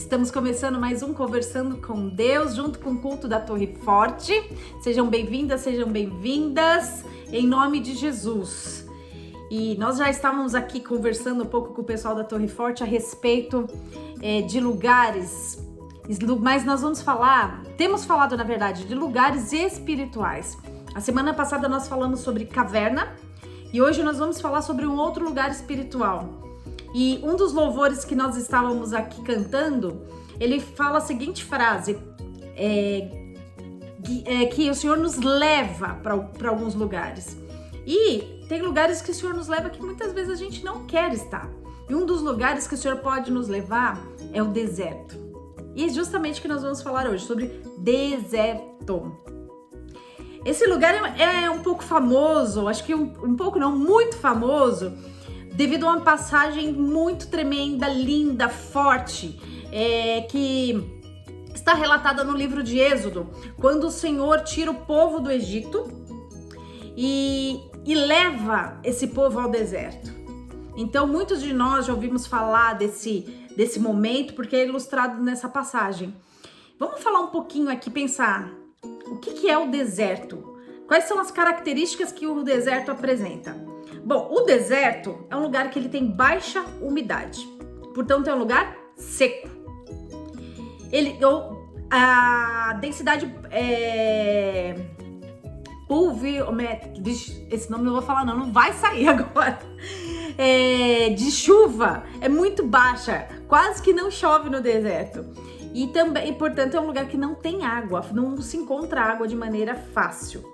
Estamos começando mais um Conversando com Deus, junto com o culto da Torre Forte. Sejam bem-vindas, em nome de Jesus. E nós já estávamos aqui conversando um pouco com o pessoal da Torre Forte a respeito de lugares, mas nós temos falado na verdade, de lugares espirituais. A semana passada nós falamos sobre caverna e hoje nós vamos falar sobre um outro lugar espiritual. E um dos louvores que nós estávamos aqui cantando, ele fala a seguinte frase, que o Senhor nos leva para alguns lugares. E tem lugares que o Senhor nos leva que muitas vezes a gente não quer estar. E um dos lugares que o Senhor pode nos levar é o deserto. E é justamente o que nós vamos falar hoje, sobre deserto. Esse lugar é um pouco famoso, acho que um pouco não, muito famoso, devido a uma passagem muito tremenda, linda, forte, que está relatada no livro de Êxodo, quando o Senhor tira o povo do Egito e leva esse povo ao deserto. Então, muitos de nós já ouvimos falar desse momento, porque é ilustrado nessa passagem. Vamos falar um pouquinho aqui, pensar, o que é o deserto? Quais são as características que o deserto apresenta? Bom, o deserto é um lugar que ele tem baixa umidade, portanto é um lugar seco. A densidade esse nome não vou falar não vai sair agora, de chuva é muito baixa, quase que não chove no deserto. E também, portanto, é um lugar que não tem água, não se encontra água de maneira fácil.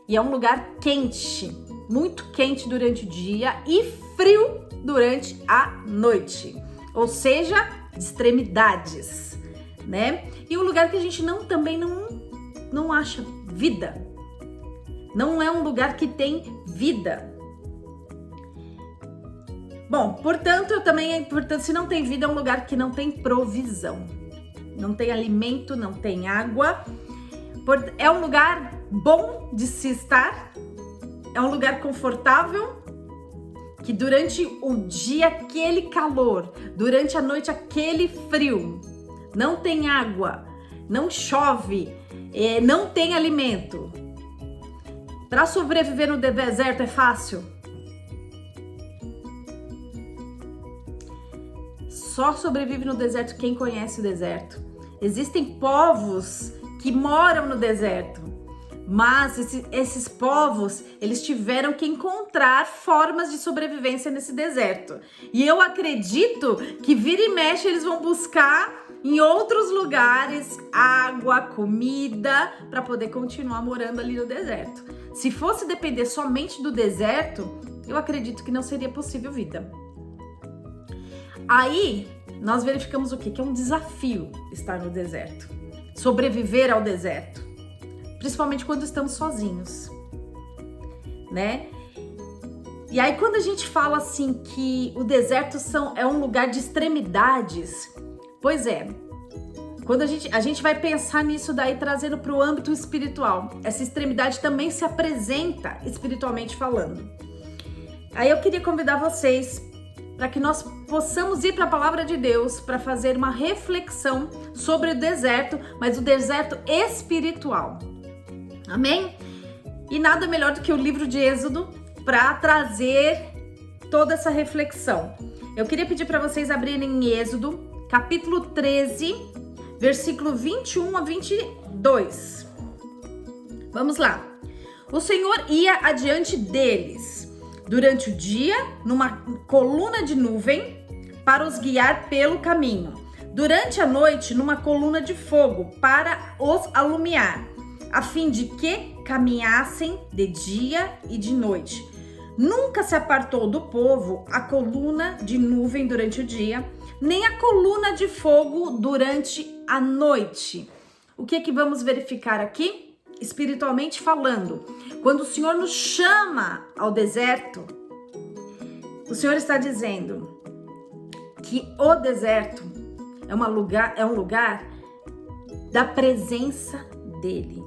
E é um lugar quente, muito quente durante o dia e frio durante a noite, ou seja, de extremidades, né? E um lugar que a gente também não acha vida, não é um lugar que tem vida. Bom, portanto, se não tem vida, é um lugar que não tem provisão, não tem alimento, não tem água. É um lugar bom de se estar, é um lugar confortável, que durante o dia aquele calor, durante a noite aquele frio, não tem água, não chove, não tem alimento. Para sobreviver no deserto é fácil? Só sobrevive no deserto quem conhece o deserto. Existem povos que moram no deserto, mas esses povos, eles tiveram que encontrar formas de sobrevivência nesse deserto. E eu acredito que vira e mexe eles vão buscar em outros lugares água, comida, para poder continuar morando ali no deserto. Se fosse depender somente do deserto, eu acredito que não seria possível vida. Aí, nós verificamos o quê? Que é um desafio estar no deserto. Sobreviver ao deserto. Principalmente quando estamos sozinhos, né? E aí quando a gente fala assim que o deserto é um lugar de extremidades, pois é, quando a gente vai pensar nisso daí trazendo para o âmbito espiritual, essa extremidade também se apresenta espiritualmente falando. Aí eu queria convidar vocês para que nós possamos ir para a palavra de Deus para fazer uma reflexão sobre o deserto, mas o deserto espiritual. Amém? E nada melhor do que o livro de Êxodo para trazer toda essa reflexão. Eu queria pedir para vocês abrirem em Êxodo, capítulo 13, versículo 21 a 22. Vamos lá. O Senhor ia adiante deles durante o dia numa coluna de nuvem para os guiar pelo caminho. Durante a noite, numa coluna de fogo para os alumiar, a fim de que caminhassem de dia e de noite. Nunca se apartou do povo a coluna de nuvem durante o dia, nem a coluna de fogo durante a noite. O que vamos verificar aqui? Espiritualmente falando, quando o Senhor nos chama ao deserto, o Senhor está dizendo que o deserto é um lugar da presença dele.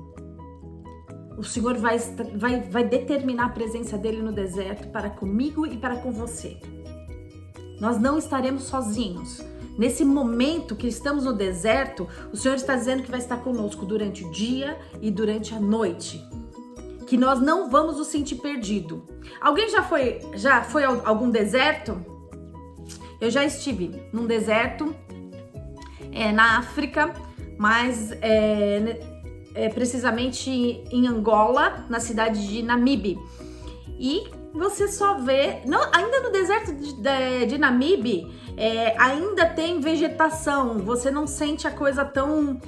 O Senhor vai determinar a presença dele no deserto para comigo e para com você. Nós não estaremos sozinhos. Nesse momento que estamos no deserto, o Senhor está dizendo que vai estar conosco durante o dia e durante a noite. Que nós não vamos nos sentir perdido. Alguém já foi a algum deserto? Eu já estive num deserto na África, mas precisamente em Angola, na cidade de Namibe. E você só vê, ainda no deserto de Namibe, ainda tem vegetação, você não sente a coisa tão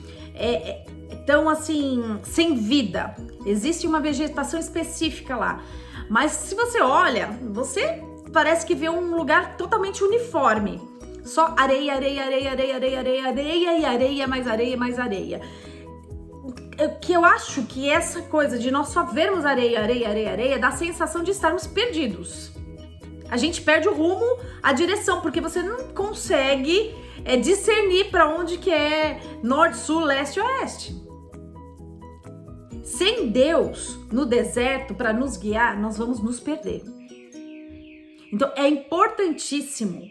assim, sem vida. Existe uma vegetação específica lá, mas se você olha, você parece que vê um lugar totalmente uniforme, só areia, areia, areia, areia, areia, areia, areia e areia, mais areia, mais areia. Que eu acho que essa coisa de nós só vermos areia, areia, areia, areia, dá a sensação de estarmos perdidos. A gente perde o rumo, a direção, porque você não consegue discernir para onde que é norte, sul, leste, oeste. Sem Deus no deserto para nos guiar, nós vamos nos perder. Então é importantíssimo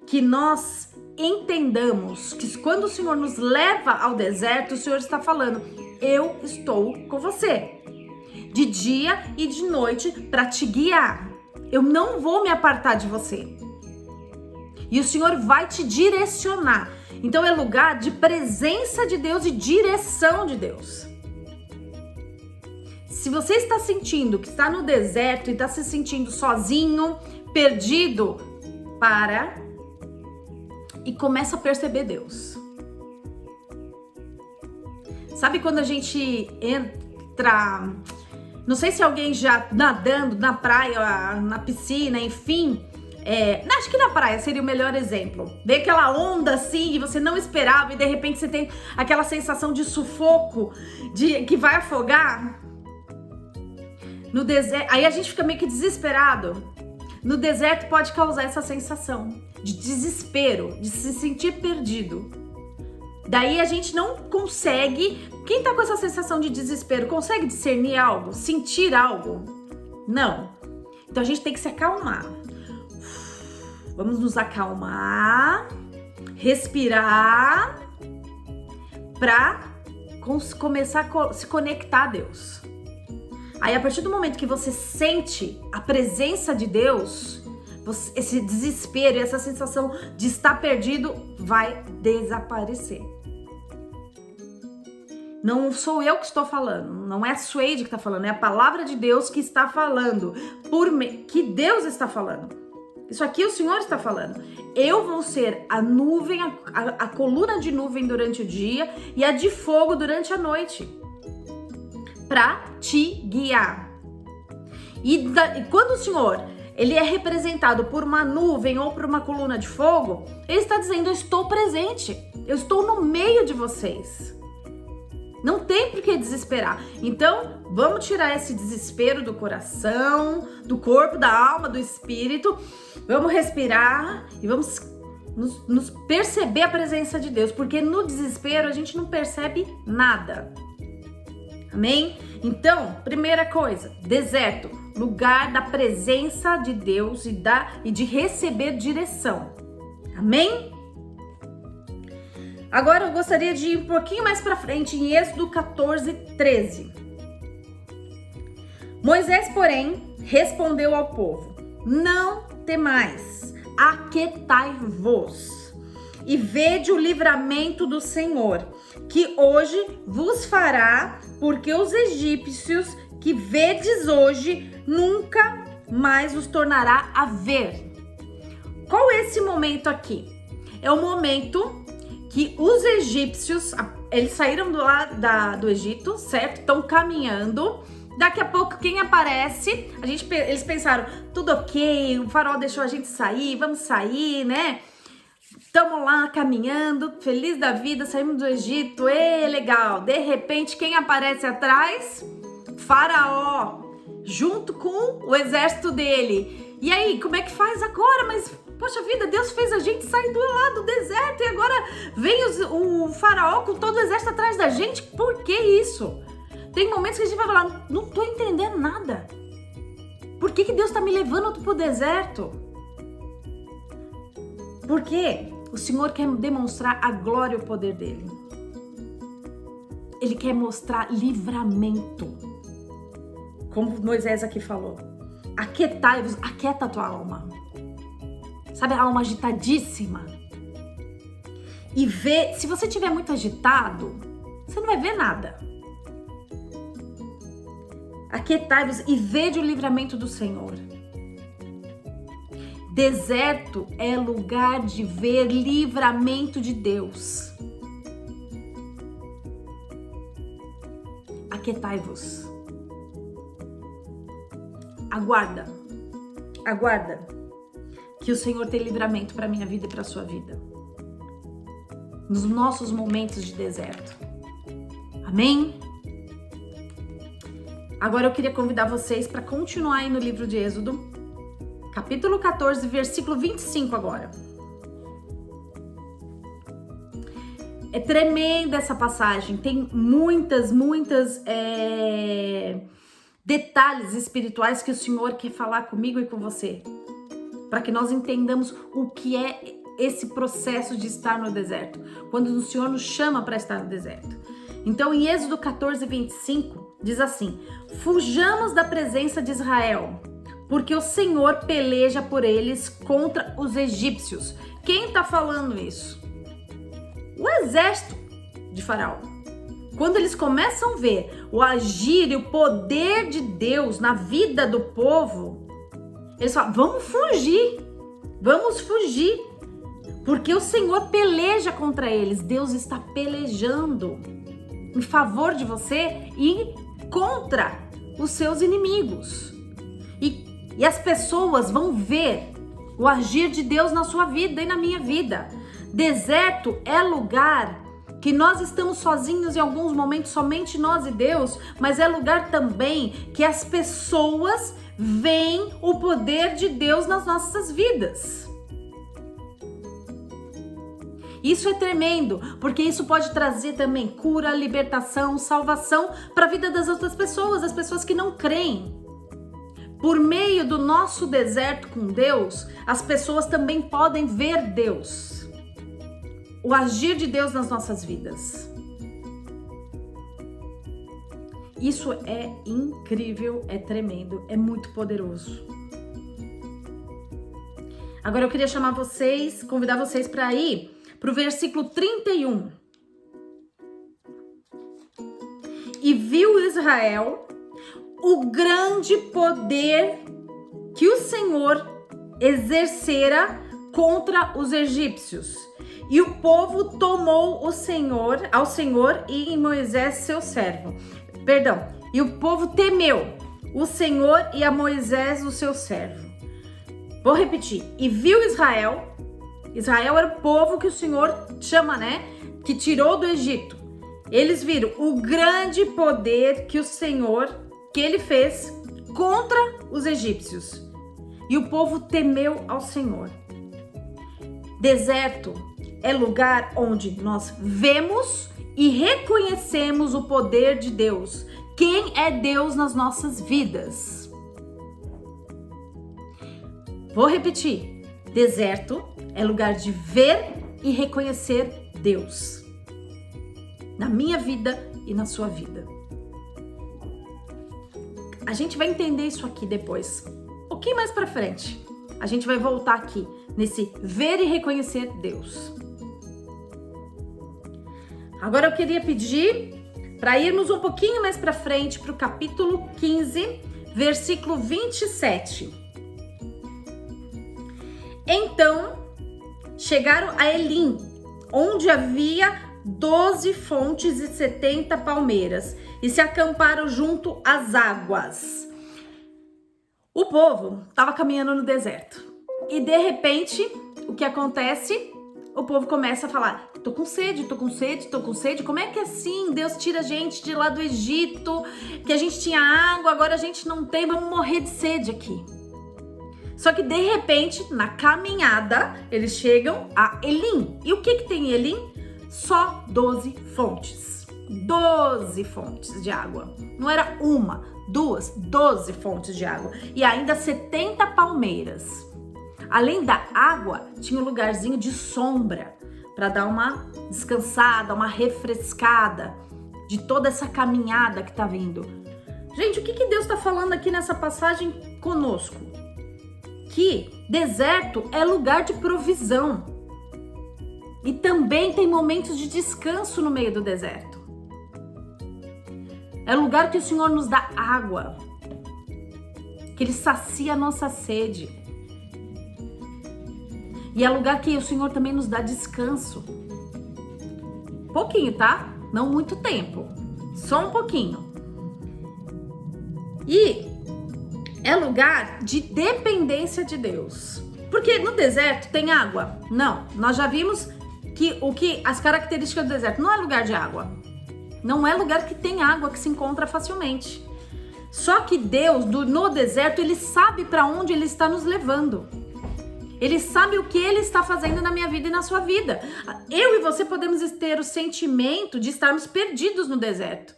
que nós entendamos que quando o Senhor nos leva ao deserto, o Senhor está falando: eu estou com você, de dia e de noite, para te guiar. Eu não vou me apartar de você. E o Senhor vai te direcionar. Então é lugar de presença de Deus e direção de Deus. Se você está sentindo que está no deserto e está se sentindo sozinho, perdido, para e começa a perceber Deus. Sabe quando a gente entra, não sei se alguém já nadando na praia, na piscina, enfim, acho que na praia seria o melhor exemplo. Vê aquela onda assim e você não esperava e de repente você tem aquela sensação de sufoco, de que vai afogar. No deserto, aí a gente fica meio que desesperado. No deserto pode causar essa sensação de desespero, de se sentir perdido. Daí a gente não consegue, quem tá com essa sensação de desespero, consegue discernir algo, sentir algo? Não. Então a gente tem que se acalmar. Vamos nos acalmar, respirar, para começar a se conectar a Deus. Aí a partir do momento que você sente a presença de Deus, esse desespero e essa sensação de estar perdido vai desaparecer. Não sou eu que estou falando, não é a Suede que está falando, é a palavra de Deus que está falando, que Deus está falando. Isso aqui o Senhor está falando. Eu vou ser a nuvem, a coluna de nuvem durante o dia e a de fogo durante a noite, para te guiar. E quando o Senhor ele é representado por uma nuvem ou por uma coluna de fogo, ele está dizendo: eu estou presente, eu estou no meio de vocês. Não tem por que desesperar. Então, vamos tirar esse desespero do coração, do corpo, da alma, do espírito. Vamos respirar e vamos nos perceber a presença de Deus, porque no desespero a gente não percebe nada. Amém? Então, primeira coisa, deserto, lugar da presença de Deus e de receber direção. Amém? Agora eu gostaria de ir um pouquinho mais para frente em Êxodo 14:13. Moisés, porém, respondeu ao povo: não temais, aquietai-vos e vede o livramento do Senhor, que hoje vos fará, porque os egípcios que vedes hoje nunca mais os tornará a ver. Qual é esse momento aqui? É o momento que os egípcios, eles saíram do Egito, certo? Estão caminhando. Daqui a pouco, quem aparece? Eles pensaram, tudo ok, o faraó deixou a gente sair, vamos sair, né? Estamos lá caminhando, feliz da vida, saímos do Egito, legal. De repente, quem aparece atrás? Faraó, junto com o exército dele. E aí, como é que faz agora? Mas, poxa vida, Deus fez a gente sair do deserto e agora vem o faraó com todo o exército atrás da gente? Por que isso? Tem momentos que a gente vai falar, não tô entendendo nada. Por que Deus tá me levando pro deserto? Por quê? O Senhor quer demonstrar a glória e o poder dele. Ele quer mostrar livramento. Como Moisés aqui falou. Aquietai-vos, aquieta a tua alma. Sabe, a alma agitadíssima. E vê, se você estiver muito agitado, você não vai ver nada. Aquietai-vos e vede o livramento do Senhor. Deserto é lugar de ver livramento de Deus. Aquietai-vos. Aguarda que o Senhor tem livramento para minha vida e para sua vida. Nos nossos momentos de deserto. Amém? Agora eu queria convidar vocês para continuar aí no livro de Êxodo, capítulo 14, versículo 25 agora. É tremenda essa passagem, tem muitas detalhes espirituais que o Senhor quer falar comigo e com você, para que nós entendamos o que é esse processo de estar no deserto, quando o Senhor nos chama para estar no deserto. Então, em Êxodo 14, 25, diz assim: fujamos da presença de Israel, porque o Senhor peleja por eles contra os egípcios. Quem está falando isso? O exército de Faraó. Quando eles começam a ver o agir e o poder de Deus na vida do povo, eles falam: vamos fugir, porque o Senhor peleja contra eles. Deus está pelejando em favor de você e contra os seus inimigos. E as pessoas vão ver o agir de Deus na sua vida e na minha vida. Deserto é lugar que nós estamos sozinhos em alguns momentos, somente nós e Deus, mas é lugar também que as pessoas veem o poder de Deus nas nossas vidas. Isso é tremendo, porque isso pode trazer também cura, libertação, salvação para a vida das outras pessoas, as pessoas que não creem. Por meio do nosso deserto com Deus, as pessoas também podem ver Deus, o agir de Deus nas nossas vidas. Isso é incrível, é tremendo, é muito poderoso. Agora eu queria convidar vocês para ir para o versículo 31. E viu Israel o grande poder que o Senhor exercera contra os egípcios. E o povo tomou ao Senhor e Moisés seu servo. E o povo temeu o Senhor e a Moisés o seu servo. Vou repetir. E viu Israel era o povo que o Senhor chama, que tirou do Egito. Eles viram o grande poder que o Senhor, que ele fez contra os egípcios. E o povo temeu ao Senhor. Deserto é lugar onde nós vemos e reconhecemos o poder de Deus. Quem é Deus nas nossas vidas? Vou repetir. Deserto é lugar de ver e reconhecer Deus. Na minha vida e na sua vida. A gente vai entender isso aqui depois. Um pouquinho mais pra frente. A gente vai voltar aqui nesse ver e reconhecer Deus. Agora eu queria pedir para irmos um pouquinho mais para frente para o capítulo 15, versículo 27. Então chegaram a Elim, onde havia 12 fontes e 70 palmeiras, e se acamparam junto às águas. O povo estava caminhando no deserto. E de repente, o que acontece? O povo começa a falar: tô com sede. Como é que é assim? Deus tira a gente de lá do Egito, que a gente tinha água, agora a gente não tem, vamos morrer de sede aqui. Só que de repente, na caminhada, eles chegam a Elim. E o que tem em Elim? Só 12 fontes. 12 fontes de água. Não era uma, duas, 12 fontes de água. E ainda 70 palmeiras. além da água, tinha um lugarzinho de sombra para dar uma descansada, uma refrescada de toda essa caminhada que tá vindo. Gente, o que Deus está falando aqui nessa passagem conosco? Que deserto é lugar de provisão. E também tem momentos de descanso no meio do deserto. É lugar que o Senhor nos dá água, que Ele sacia a nossa sede. E é lugar que o Senhor também nos dá descanso. Pouquinho, tá? Não muito tempo. Só um pouquinho. E é lugar de dependência de Deus. Porque no deserto tem água? Não. Nós já vimos que as características do deserto não é lugar de água. Não é lugar que tem água que se encontra facilmente. Só que Deus, no deserto, Ele sabe para onde Ele está nos levando. Ele sabe o que Ele está fazendo na minha vida e na sua vida. Eu e você podemos ter o sentimento de estarmos perdidos no deserto.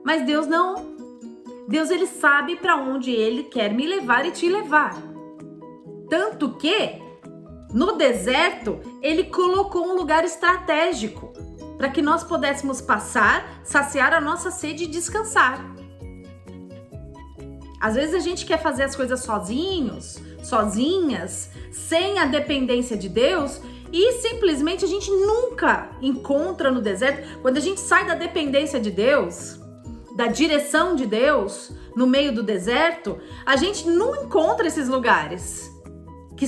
Mas Deus não. Deus, Ele sabe para onde Ele quer me levar e te levar. Tanto que, no deserto, Ele colocou um lugar estratégico para que nós pudéssemos passar, saciar a nossa sede e descansar. Às vezes a gente quer fazer as coisas sozinhas, sem a dependência de Deus, e simplesmente a gente nunca encontra no deserto. Quando a gente sai da dependência de Deus, da direção de Deus, no meio do deserto, a gente não encontra esses lugares que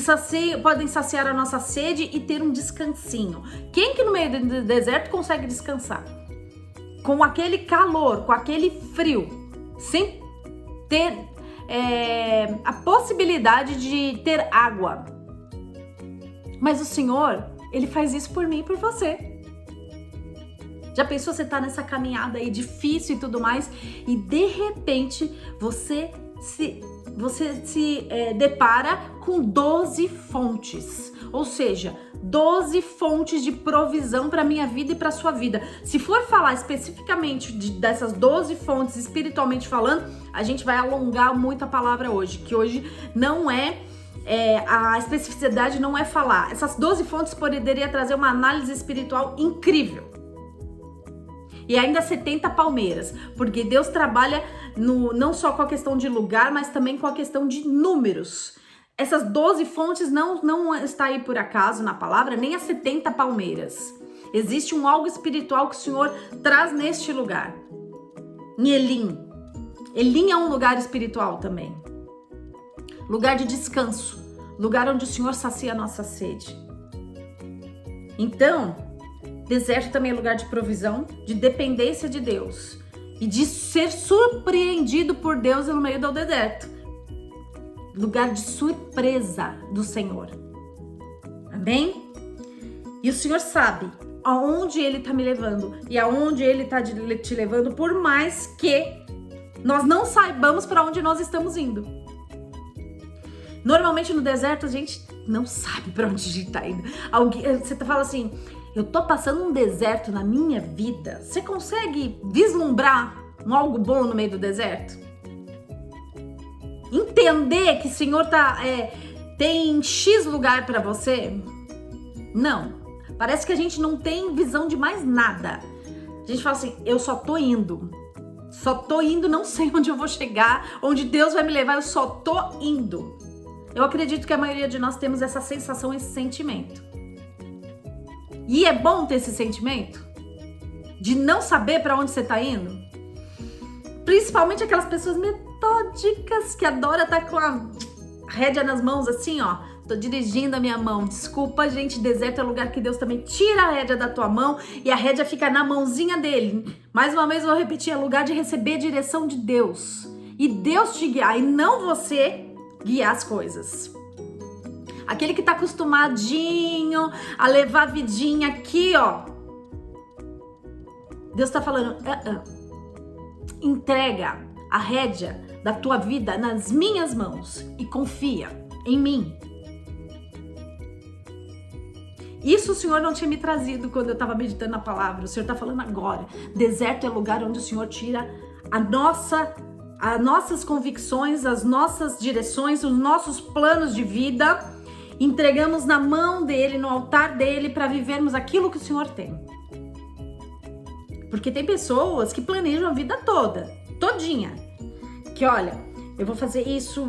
podem saciar a nossa sede e ter um descansinho. Quem que no meio do deserto consegue descansar? Com aquele calor, com aquele frio, sem ter a possibilidade de ter água. Mas o Senhor, Ele faz isso por mim e por você. Já pensou, você tá nessa caminhada aí difícil e tudo mais, e de repente você se depara com 12 fontes, ou seja, 12 fontes de provisão para minha vida e para sua vida. Se for falar especificamente dessas 12 fontes, espiritualmente falando, a gente vai alongar muito a palavra hoje, que hoje não a especificidade não é falar. Essas 12 fontes poderia trazer uma análise espiritual incrível. E ainda 70 palmeiras, porque Deus trabalha não só com a questão de lugar, mas também com a questão de números. Essas 12 fontes não está aí por acaso na palavra, nem as 70 palmeiras. Existe algo espiritual que o Senhor traz neste lugar. Em Elim. Elim é um lugar espiritual também. Lugar de descanso. Lugar onde o Senhor sacia a nossa sede. Então, deserto também é lugar de provisão, de dependência de Deus e de ser surpreendido por Deus no meio do deserto. Lugar de surpresa do Senhor. Amém? E o Senhor sabe aonde Ele está me levando e aonde Ele está te levando, por mais que nós não saibamos para onde nós estamos indo. Normalmente no deserto a gente não sabe para onde a gente está indo. Você fala assim: eu tô passando um deserto na minha vida. Você consegue vislumbrar algo bom no meio do deserto? Entender que o Senhor tem X lugar para você? Não. Parece que a gente não tem visão de mais nada. A gente fala assim: eu só tô indo. Só tô indo, não sei onde eu vou chegar, onde Deus vai me levar, eu só tô indo. Eu acredito que a maioria de nós temos essa sensação, esse sentimento. E é bom ter esse sentimento de não saber para onde você tá indo. Principalmente aquelas pessoas metódicas que adoram estar com a rédea nas mãos assim, ó. Tô dirigindo a minha mão. Desculpa, gente, deserto é lugar que Deus também tira a rédea da tua mão e a rédea fica na mãozinha dele. Mais uma vez eu vou repetir, é lugar de receber a direção de Deus. E Deus te guiar e não você guiar as coisas. Aquele que tá acostumadinho a levar a vidinha aqui, ó. Deus tá falando, entrega a rédea da tua vida nas minhas mãos e confia em mim. Isso o Senhor não tinha me trazido quando eu estava meditando na palavra. O Senhor está falando agora. Deserto é lugar onde o Senhor tira as nossas convicções, as nossas direções, os nossos planos de vida, entregamos na mão dele, no altar dele, para vivermos aquilo que o Senhor tem. Porque tem pessoas que planejam a vida toda, todinha. Que olha, eu vou fazer isso,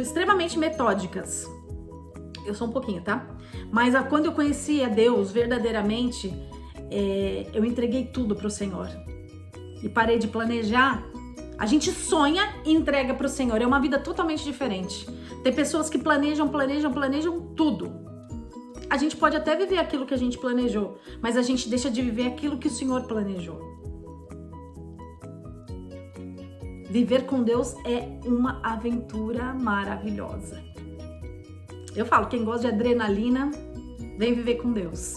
extremamente metódicas. Eu sou um pouquinho, tá? Mas quando eu conheci a Deus verdadeiramente, eu entreguei tudo pro Senhor. E parei de planejar. A gente sonha e entrega pro Senhor. É uma vida totalmente diferente. Tem pessoas que planejam tudo. A gente pode até viver aquilo que a gente planejou, mas a gente deixa de viver aquilo que o Senhor planejou. Viver com Deus é uma aventura maravilhosa. Eu falo, quem gosta de adrenalina, vem viver com Deus,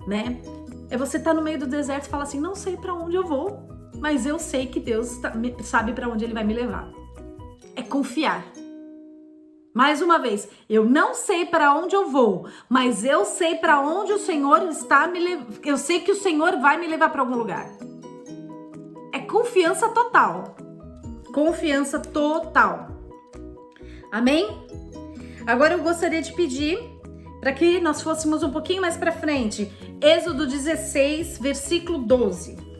né? É você estar no meio do deserto e falar assim, não sei para onde eu vou, mas eu sei que Deus sabe para onde Ele vai me levar. É confiar. Mais uma vez, eu não sei para onde eu vou, mas eu sei para onde o Senhor está me levando. Eu sei que o Senhor vai me levar para algum lugar. É confiança total. Confiança total. Amém? Agora eu gostaria de pedir para que nós fôssemos um pouquinho mais para frente. Êxodo 16, versículo 12.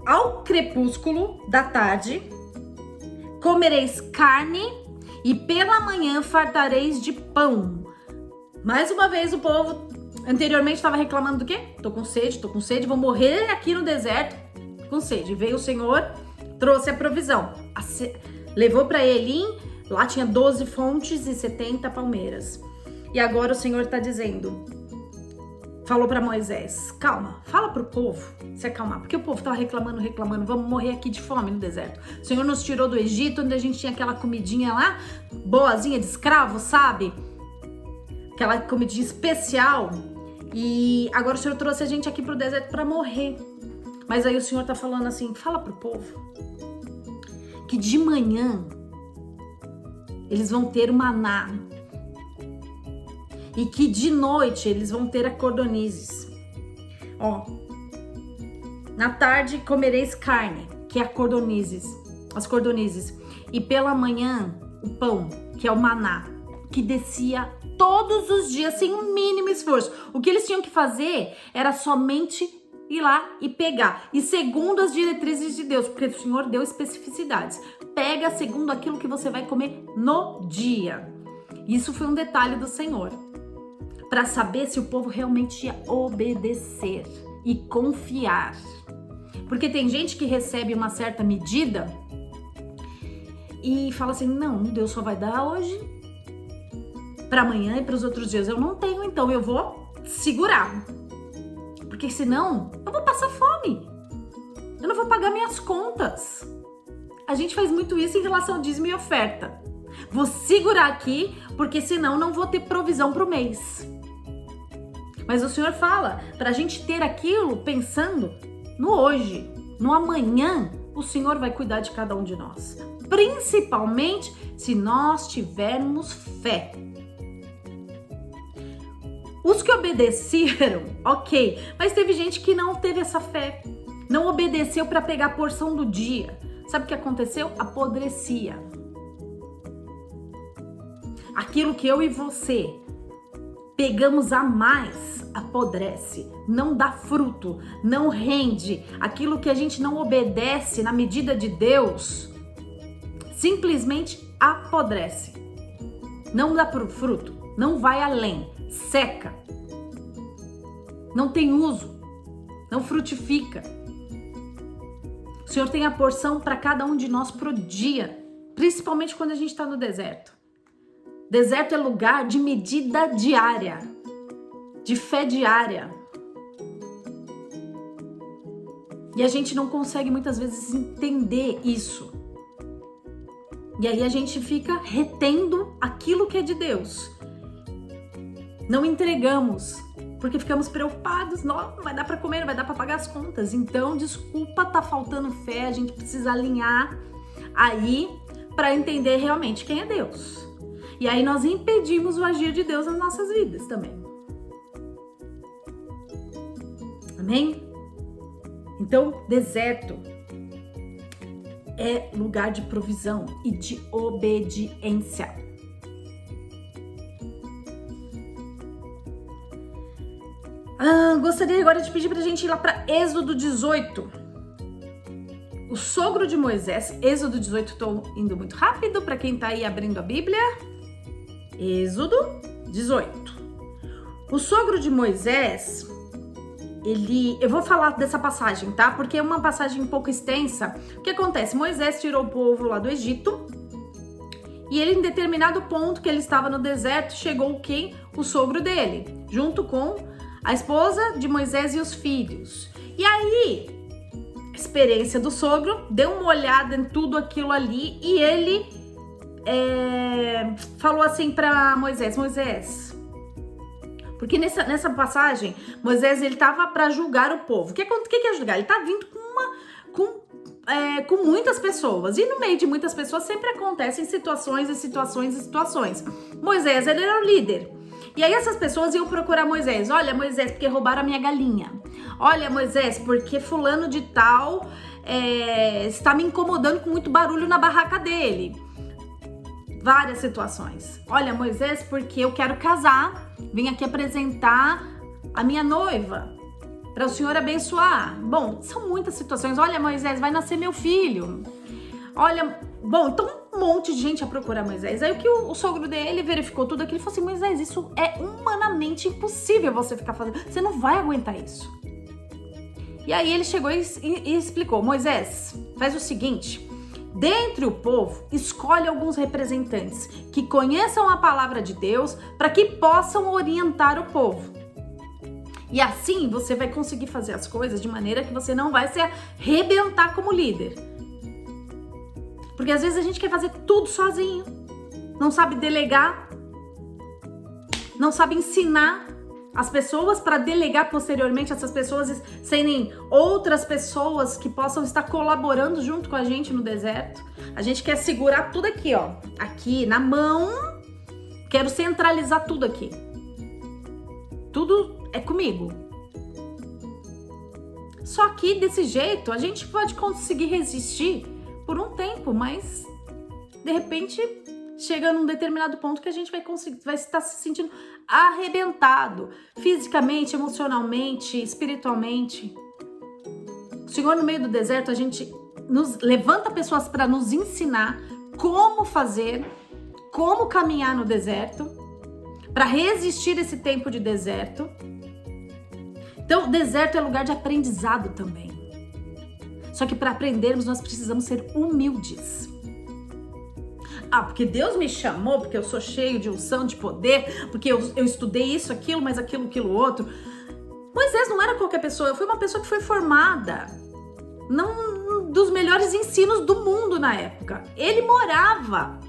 Ao crepúsculo da tarde, comereis carne e pela manhã fartareis de pão. Mais uma vez o povo anteriormente estava reclamando do quê? Tô com sede, vou morrer aqui no deserto com sede. Veio o Senhor, trouxe a provisão. Levou para Elim, lá tinha 12 fontes e 70 palmeiras. E agora o Senhor está dizendo, falou para Moisés, calma, fala pro povo se acalmar, porque o povo estava reclamando, vamos morrer aqui de fome no deserto. O Senhor nos tirou do Egito, onde a gente tinha aquela comidinha lá, boazinha de escravo, sabe? Aquela comidinha especial. E agora o Senhor trouxe a gente aqui pro deserto para morrer. Mas aí o Senhor tá falando assim, fala pro povo que de manhã eles vão ter o maná e que de noite eles vão ter a cordonizes. Ó, na tarde comereis carne, que é as cordonizes, e pela manhã o pão, que é o maná, que descia todos os dias sem um mínimo esforço. O que eles tinham que fazer era somente ir lá e pegar. E segundo as diretrizes de Deus, porque o Senhor deu especificidades. Pega segundo aquilo que você vai comer no dia. Isso foi um detalhe do Senhor, para saber se o povo realmente ia obedecer e confiar. Porque tem gente que recebe uma certa medida e fala assim, não, Deus só vai dar hoje, para amanhã e para os outros dias eu não tenho, então eu vou segurar. Porque senão eu vou passar fome. Eu não vou pagar minhas contas. A gente faz muito isso em relação ao dízimo e oferta. Vou segurar aqui, porque senão não vou ter provisão para o mês. Mas o Senhor fala para a gente ter aquilo pensando no hoje, no amanhã. O Senhor vai cuidar de cada um de nós. Principalmente se nós tivermos fé. Os que obedeceram, ok, mas teve gente que não teve essa fé, não obedeceu para pegar a porção do dia. Sabe o que aconteceu? Apodrecia. Aquilo que eu e você pegamos a mais, apodrece, não dá fruto, não rende. Aquilo que a gente não obedece na medida de Deus, simplesmente apodrece. Não dá fruto, não vai além. Seca, não tem uso, não frutifica. O Senhor tem a porção para cada um de nós pro dia, principalmente quando a gente está no deserto. Deserto é lugar de medida diária, de fé diária. E a gente não consegue muitas vezes entender isso. E aí a gente fica retendo aquilo que é de Deus. Não entregamos, porque ficamos preocupados, não vai dar para comer, não vai dar para pagar as contas. Então, desculpa, tá faltando fé, a gente precisa alinhar aí para entender realmente quem é Deus. E aí nós impedimos o agir de Deus nas nossas vidas também. Amém? Amém? Então, deserto é lugar de provisão e de obediência. Gostaria agora de pedir pra gente ir lá para Êxodo 18. O sogro de Moisés, Êxodo 18, tô indo muito rápido para quem tá aí abrindo a Bíblia. Êxodo 18. O sogro de Moisés, eu vou falar dessa passagem, tá? Porque é uma passagem um pouco extensa. O que acontece? Moisés tirou o povo lá do Egito e ele, em determinado ponto que ele estava no deserto, chegou quem? O sogro dele, junto com a esposa de Moisés e os filhos. E aí, a experiência do sogro deu uma olhada em tudo aquilo ali e ele falou assim para Moisés, porque nessa passagem, Moisés ele estava para julgar o povo. O que é julgar? Ele está vindo com muitas pessoas e no meio de muitas pessoas sempre acontecem situações. Moisés ele era o líder. E aí essas pessoas iam procurar Moisés. Olha, Moisés, porque roubaram a minha galinha. Olha, Moisés, porque fulano de tal está me incomodando com muito barulho na barraca dele. Várias situações. Olha, Moisés, porque eu quero casar. Vim aqui apresentar a minha noiva para o Senhor abençoar. Bom, são muitas situações. Olha, Moisés, vai nascer meu filho. Olha, bom, então um monte de gente a procurar Moisés. Aí o que o sogro dele verificou tudo aquilo e falou assim, Moisés, isso é humanamente impossível você ficar fazendo. Você não vai aguentar isso. E aí ele chegou e explicou, Moisés, faz o seguinte, dentre o povo, escolhe alguns representantes que conheçam a palavra de Deus para que possam orientar o povo. E assim você vai conseguir fazer as coisas de maneira que você não vai se arrebentar como líder. Porque às vezes a gente quer fazer tudo sozinho, não sabe delegar, não sabe ensinar as pessoas para delegar posteriormente essas pessoas serem outras pessoas que possam estar colaborando junto com a gente no deserto. A gente quer segurar tudo aqui, ó, aqui na mão, quero centralizar tudo aqui. Tudo é comigo. Só que desse jeito a gente pode conseguir resistir por um tempo, mas de repente chega num determinado ponto que a gente vai estar se sentindo arrebentado, fisicamente, emocionalmente, espiritualmente. O Senhor, no meio do deserto, a gente nos levanta pessoas para nos ensinar como fazer, como caminhar no deserto, para resistir esse tempo de deserto. Então, o deserto é lugar de aprendizado também. Só que para aprendermos, nós precisamos ser humildes. Porque Deus me chamou, porque eu sou cheio de unção, de poder, porque eu estudei isso, aquilo, mas aquilo, outro. Moisés não era qualquer pessoa, foi uma pessoa que foi formada num dos melhores ensinos do mundo na época. Ele morava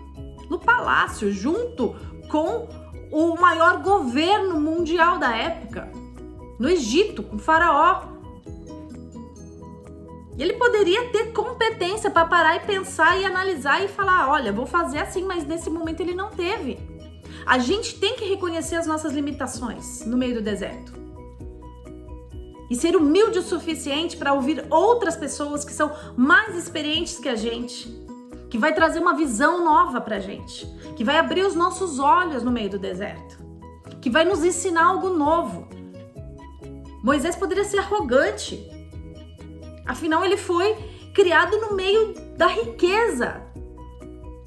no palácio, junto com o maior governo mundial da época, no Egito, com o faraó. Ele poderia ter competência para parar e pensar e analisar e falar, olha, vou fazer assim, mas nesse momento ele não teve. A gente tem que reconhecer as nossas limitações no meio do deserto. E ser humilde o suficiente para ouvir outras pessoas que são mais experientes que a gente, que vai trazer uma visão nova pra gente, que vai abrir os nossos olhos no meio do deserto, que vai nos ensinar algo novo. Moisés poderia ser arrogante. Afinal, ele foi criado no meio da riqueza,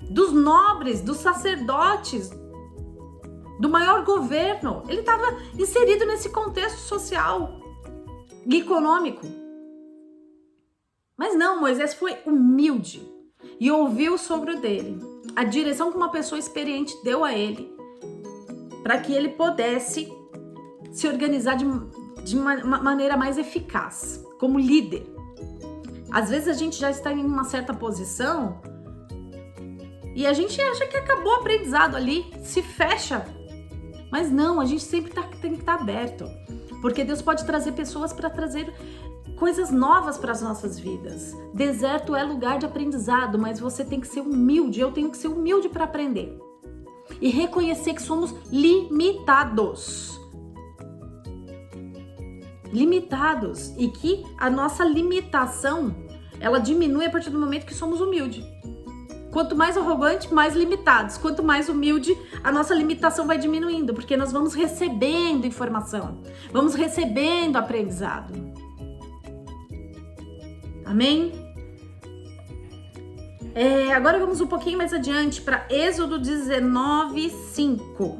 dos nobres, dos sacerdotes, do maior governo. Ele estava inserido nesse contexto social e econômico. Mas não, Moisés foi humilde e ouviu o sogro dele, a direção que uma pessoa experiente deu a ele, para que ele pudesse se organizar de uma maneira mais eficaz, como líder. Às vezes a gente já está em uma certa posição e a gente acha que acabou o aprendizado ali, se fecha. Mas não, a gente sempre tem que estar aberto, porque Deus pode trazer pessoas para trazer coisas novas para as nossas vidas. Deserto é lugar de aprendizado, mas você tem que ser humilde, eu tenho que ser humilde para aprender e reconhecer que somos limitados. limitados e que a nossa limitação, ela diminui a partir do momento que somos humildes. Quanto mais arrogante, mais limitados. Quanto mais humilde, a nossa limitação vai diminuindo, porque nós vamos recebendo informação, vamos recebendo aprendizado. Amém? Agora vamos um pouquinho mais adiante para Êxodo 19:5.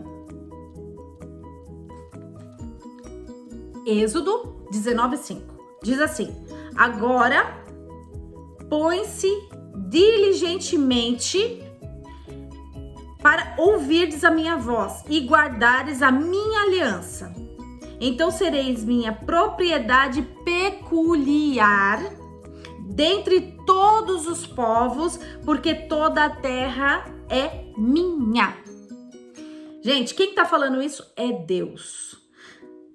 Êxodo 19:5. Diz assim: agora põe-se diligentemente para ouvirdes a minha voz e guardares a minha aliança. Então sereis minha propriedade peculiar dentre todos os povos, porque toda a terra é minha. Gente, quem tá falando isso é Deus.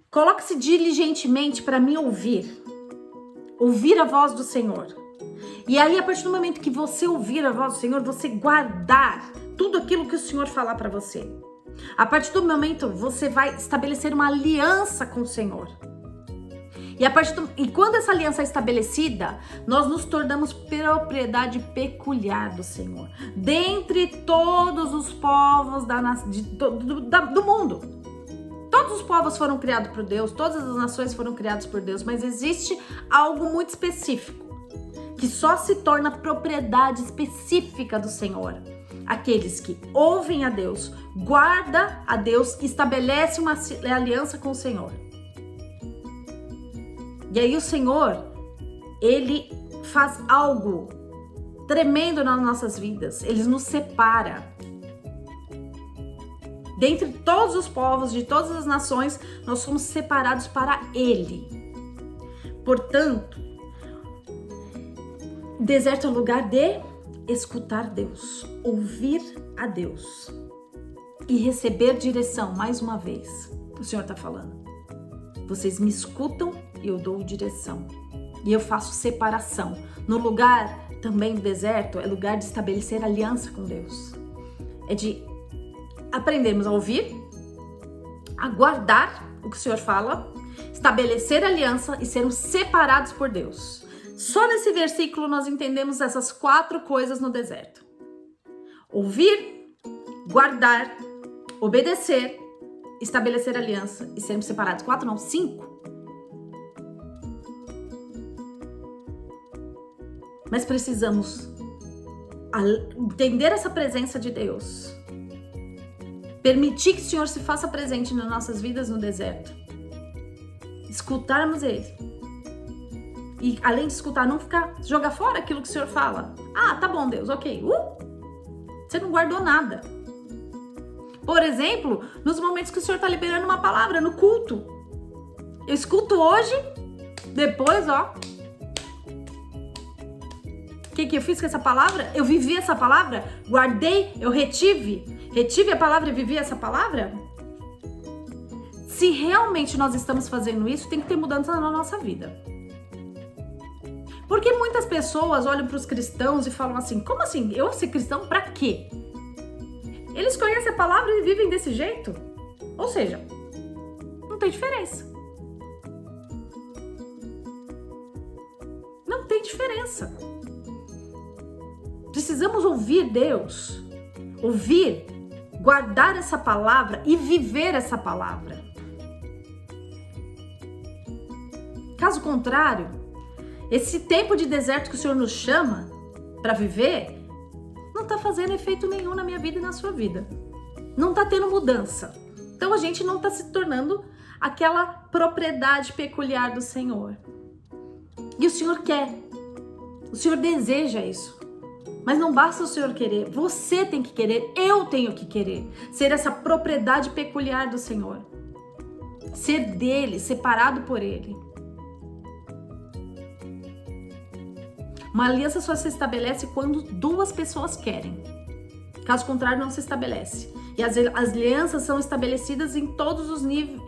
Coloque-se diligentemente para me ouvir a voz do Senhor. E aí, a partir do momento que você ouvir a voz do Senhor, você guardar tudo aquilo que o Senhor falar para você. A partir do momento, você vai estabelecer uma aliança com o Senhor. E quando essa aliança é estabelecida, nós nos tornamos propriedade peculiar do Senhor. Dentre todos os povos do mundo. Todos os povos foram criados por Deus, todas as nações foram criadas por Deus, mas existe algo muito específico, que só se torna propriedade específica do Senhor. Aqueles que ouvem a Deus, guardam a Deus, estabelecem uma aliança com o Senhor. E aí o Senhor, Ele faz algo tremendo nas nossas vidas. Ele nos separa. Dentre todos os povos, de todas as nações, nós somos separados para Ele. Portanto, deserto é o lugar de escutar Deus, ouvir a Deus e receber direção. Mais uma vez, o Senhor está falando. Vocês me escutam e eu dou direção. E eu faço separação. No lugar também do deserto, é lugar de estabelecer aliança com Deus. É de aprendermos a ouvir, a guardar o que o Senhor fala, estabelecer aliança e sermos separados por Deus. Só nesse versículo nós entendemos essas 4 coisas no deserto: ouvir, guardar, obedecer, estabelecer aliança e sermos separados. 4 não, 5. Mas precisamos entender essa presença de Deus, permitir que o Senhor se faça presente nas nossas vidas no deserto, escutarmos Ele. E além de escutar, não jogar fora aquilo que o Senhor fala. Ah, tá bom, Deus, ok. Você não guardou nada. Por exemplo, nos momentos que o Senhor tá liberando uma palavra no culto. Eu escuto hoje, depois, o que eu fiz com essa palavra? Eu vivi essa palavra? Guardei? Eu retive a palavra e vivi essa palavra? Se realmente nós estamos fazendo isso, tem que ter mudança na nossa vida. Porque muitas pessoas olham para os cristãos e falam assim: como assim? Eu ser cristão pra quê? Eles conhecem a palavra e vivem desse jeito? Ou seja, não tem diferença. Não tem diferença. Precisamos ouvir Deus, ouvir, guardar essa palavra e viver essa palavra. Caso contrário, esse tempo de deserto que o Senhor nos chama para viver não está fazendo efeito nenhum na minha vida e na sua vida. Não está tendo mudança. Então a gente não está se tornando aquela propriedade peculiar do Senhor. E o Senhor quer. O Senhor deseja isso. Mas não basta o Senhor querer, você tem que querer, eu tenho que querer ser essa propriedade peculiar do Senhor. Ser dele, separado por ele. Uma aliança só se estabelece quando 2 pessoas querem. Caso contrário, não se estabelece. E as alianças são estabelecidas em todos os níveis,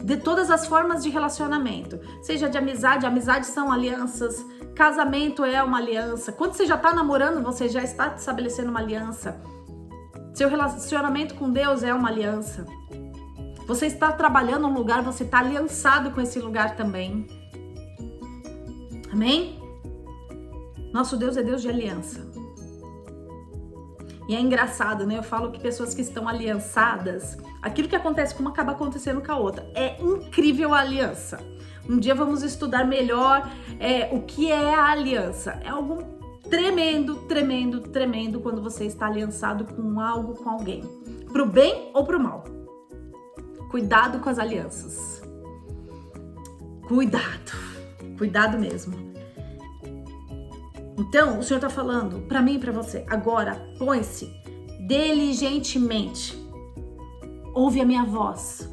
de todas as formas de relacionamento. Seja de amizade, amizades são alianças, casamento é uma aliança. Quando você já está namorando, você já está estabelecendo uma aliança. Seu relacionamento com Deus é uma aliança. Você está trabalhando num lugar, você está aliançado com esse lugar também. Amém? Nosso Deus é Deus de aliança. E é engraçado, né? Eu falo que pessoas que estão aliançadas, aquilo que acontece com uma acaba acontecendo com a outra. É incrível a aliança. Um dia vamos estudar melhor o que é a aliança. É algo tremendo, tremendo, tremendo quando você está aliançado com algo, com alguém. Pro bem ou pro mal. Cuidado com as alianças. Cuidado. Cuidado mesmo. Então, o Senhor está falando para mim e para você. Agora, põe-se diligentemente. Ouve a minha voz.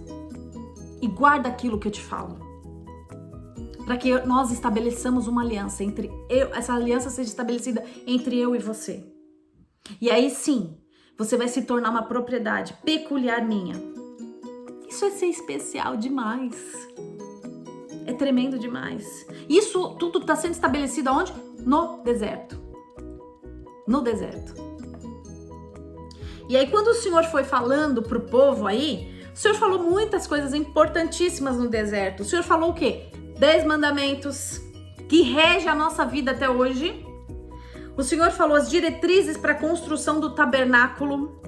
E guarda aquilo que eu te falo. Para que nós estabeleçamos uma aliança essa aliança seja estabelecida entre eu e você. E aí sim, você vai se tornar uma propriedade peculiar minha. Isso é ser especial demais. É tremendo demais. Isso tudo está sendo estabelecido aonde? No deserto. No deserto. E aí, quando o Senhor foi falando pro povo aí, o Senhor falou muitas coisas importantíssimas no deserto. O Senhor falou o quê? 10 mandamentos que regem a nossa vida até hoje. O Senhor falou as diretrizes para a construção do tabernáculo.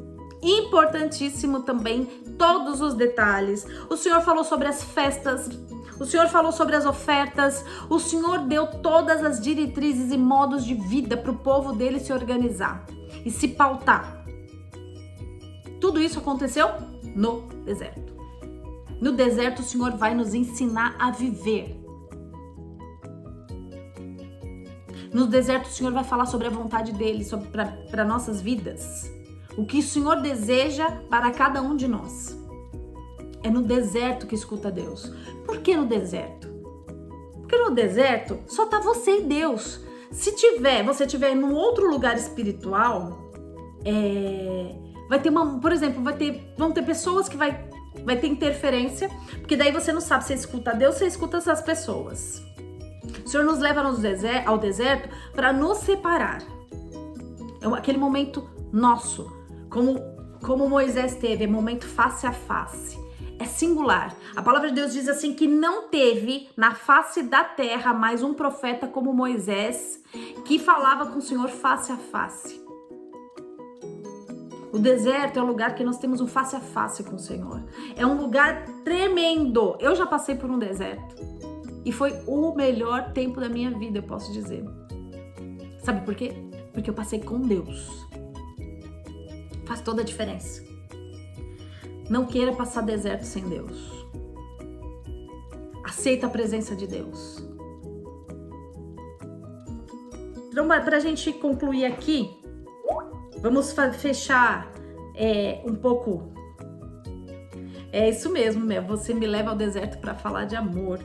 Importantíssimo também, todos os detalhes. O Senhor falou sobre as festas. O Senhor falou sobre as ofertas. O Senhor deu todas as diretrizes e modos de vida para o povo dele se organizar e se pautar. Tudo isso aconteceu no deserto. No deserto, o Senhor vai nos ensinar a viver. No deserto, o Senhor vai falar sobre a vontade dele, para nossas vidas. O que o Senhor deseja para cada um de nós. É no deserto que escuta Deus. Por que no deserto? Porque no deserto só tá você e Deus. Se você estiver num outro lugar espiritual, vai ter por exemplo, vão ter pessoas que vai ter interferência, porque daí você não sabe se escuta Deus, se escuta essas pessoas. O Senhor nos leva ao deserto para nos separar. É aquele momento nosso, como Moisés teve, é momento face a face. É singular. A palavra de Deus diz assim que não teve na face da terra mais um profeta como Moisés que falava com o Senhor face a face. O deserto é o lugar que nós temos um face a face com o Senhor. É um lugar tremendo. Eu já passei por um deserto e foi o melhor tempo da minha vida, eu posso dizer. Sabe por quê? Porque eu passei com Deus. Faz toda a diferença. Não queira passar deserto sem Deus. Aceita a presença de Deus. Então, para a gente concluir aqui, vamos fechar um pouco. É isso mesmo, você me leva ao deserto para falar de amor,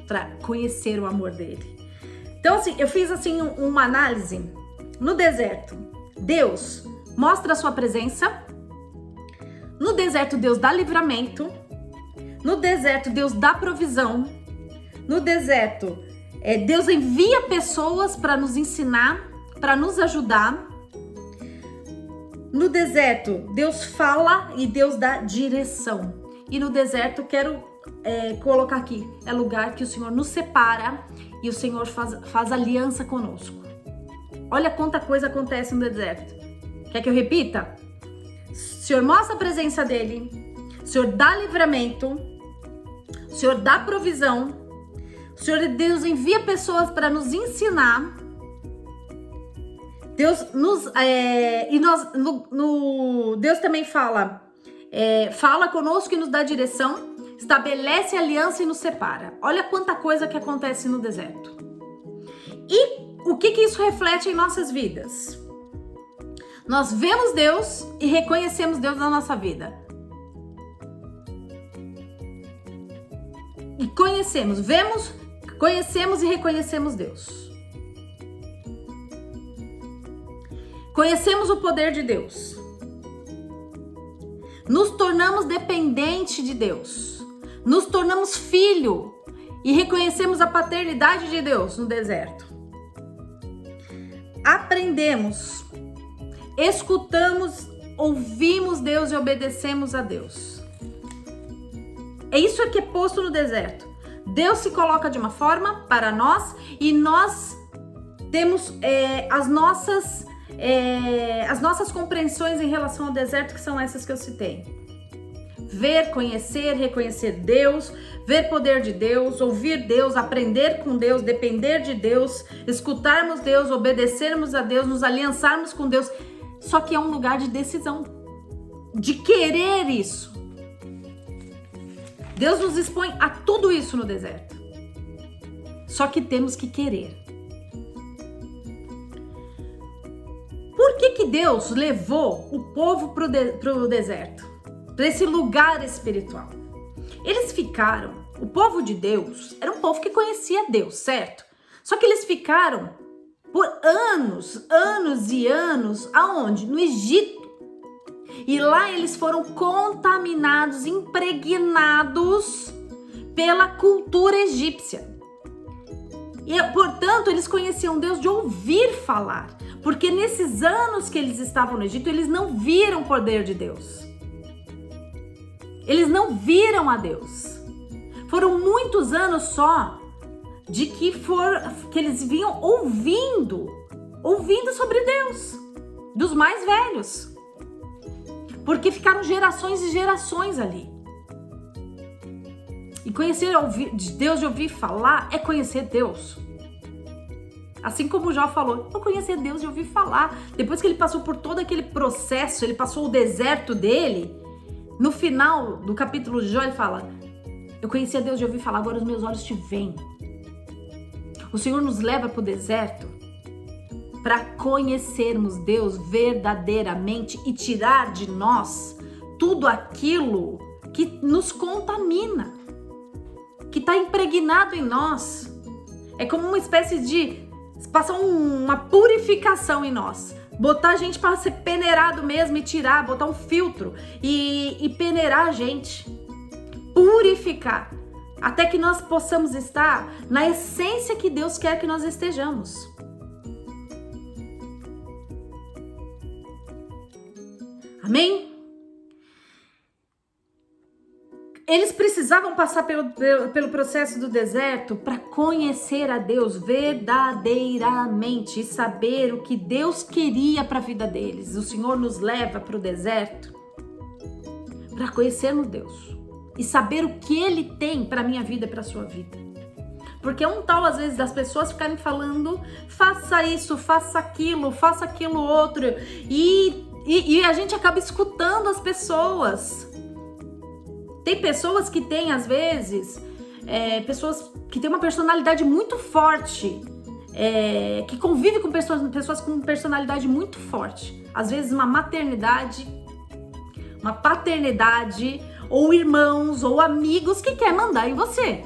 para conhecer o amor dele. Então, assim, eu fiz assim uma análise. No deserto, Deus mostra a sua presença. No deserto, Deus dá livramento. No deserto, Deus dá provisão. No deserto, Deus envia pessoas para nos ensinar, para nos ajudar. No deserto, Deus fala e Deus dá direção. E no deserto, quero colocar aqui, é lugar que o Senhor nos separa e o Senhor faz aliança conosco. Olha quanta coisa acontece no deserto. Quer que eu repita? O Senhor mostra a presença dele, o Senhor dá livramento, o Senhor dá provisão, o Senhor Deus envia pessoas para nos ensinar. Deus Deus também fala conosco e nos dá direção, estabelece aliança e nos separa. Olha quanta coisa que acontece no deserto. E o que isso reflete em nossas vidas? Nós vemos Deus e reconhecemos Deus na nossa vida. E conhecemos e reconhecemos Deus. Conhecemos o poder de Deus. Nos tornamos dependentes de Deus. Nos tornamos filho e reconhecemos a paternidade de Deus no deserto. Aprendemos, escutamos, ouvimos Deus e obedecemos a Deus. É isso que é posto no deserto. Deus se coloca de uma forma para nós e nós temos as nossas compreensões em relação ao deserto, que são essas que eu citei. Ver, conhecer, reconhecer Deus, ver poder de Deus, ouvir Deus, aprender com Deus, depender de Deus, escutarmos Deus, obedecermos a Deus, nos aliançarmos com Deus. Só que é um lugar de decisão, de querer isso. Deus nos expõe a tudo isso no deserto. Só que temos que querer. Por que Deus levou o povo para o deserto? Para esse lugar espiritual. Eles ficaram, o povo de Deus, era um povo que conhecia Deus, certo? Só que eles ficaram por anos e anos, aonde? No Egito. E lá eles foram contaminados, impregnados pela cultura egípcia. E, portanto, eles conheciam Deus de ouvir falar. Porque nesses anos que eles estavam no Egito, eles não viram o poder de Deus. Eles não viram a Deus. Foram muitos anos só de que eles vinham ouvindo sobre Deus, dos mais velhos. Porque ficaram gerações e gerações ali. E conhecer Deus, de ouvir falar, é conhecer Deus. Assim como o Jó falou, eu conhecer Deus de ouvir falar. Depois que ele passou por todo aquele processo, ele passou o deserto dele, no final do capítulo de Jó, ele fala, eu conhecia Deus de ouvir falar, agora os meus olhos te veem. O Senhor nos leva para o deserto para conhecermos Deus verdadeiramente e tirar de nós tudo aquilo que nos contamina, que está impregnado em nós. É como uma espécie de passar uma purificação em nós, botar a gente para ser peneirado mesmo e tirar, botar um filtro e peneirar a gente, purificar, até que nós possamos estar na essência que Deus quer que nós estejamos. Amém? Eles precisavam passar pelo processo do deserto para conhecer a Deus verdadeiramente e saber o que Deus queria para a vida deles. O Senhor nos leva para o deserto para conhecermos Deus e saber o que Ele tem para a minha vida e para a sua vida. Porque é um tal, às vezes, das pessoas ficarem falando, faça isso, faça aquilo outro, e a gente acaba escutando as pessoas. Tem pessoas que têm, às vezes, pessoas que têm uma personalidade muito forte, que convivem com pessoas com personalidade muito forte. Às vezes uma maternidade, uma paternidade, ou irmãos, ou amigos que quer mandar em você,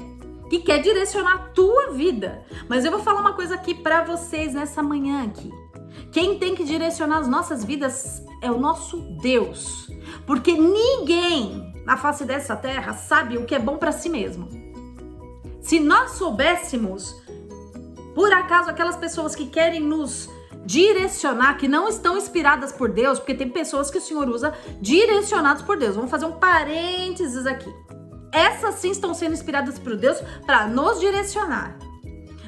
que quer direcionar a tua vida. Mas eu vou falar uma coisa aqui pra vocês nessa manhã aqui. Quem tem que direcionar as nossas vidas é o nosso Deus. Porque ninguém na face dessa terra sabe o que é bom para si mesmo. Se nós soubéssemos, por acaso, aquelas pessoas que querem nos direcionar, que não estão inspiradas por Deus, porque tem pessoas que o Senhor usa direcionadas por Deus. Vamos fazer um parênteses aqui. Essas sim estão sendo inspiradas por Deus para nos direcionar.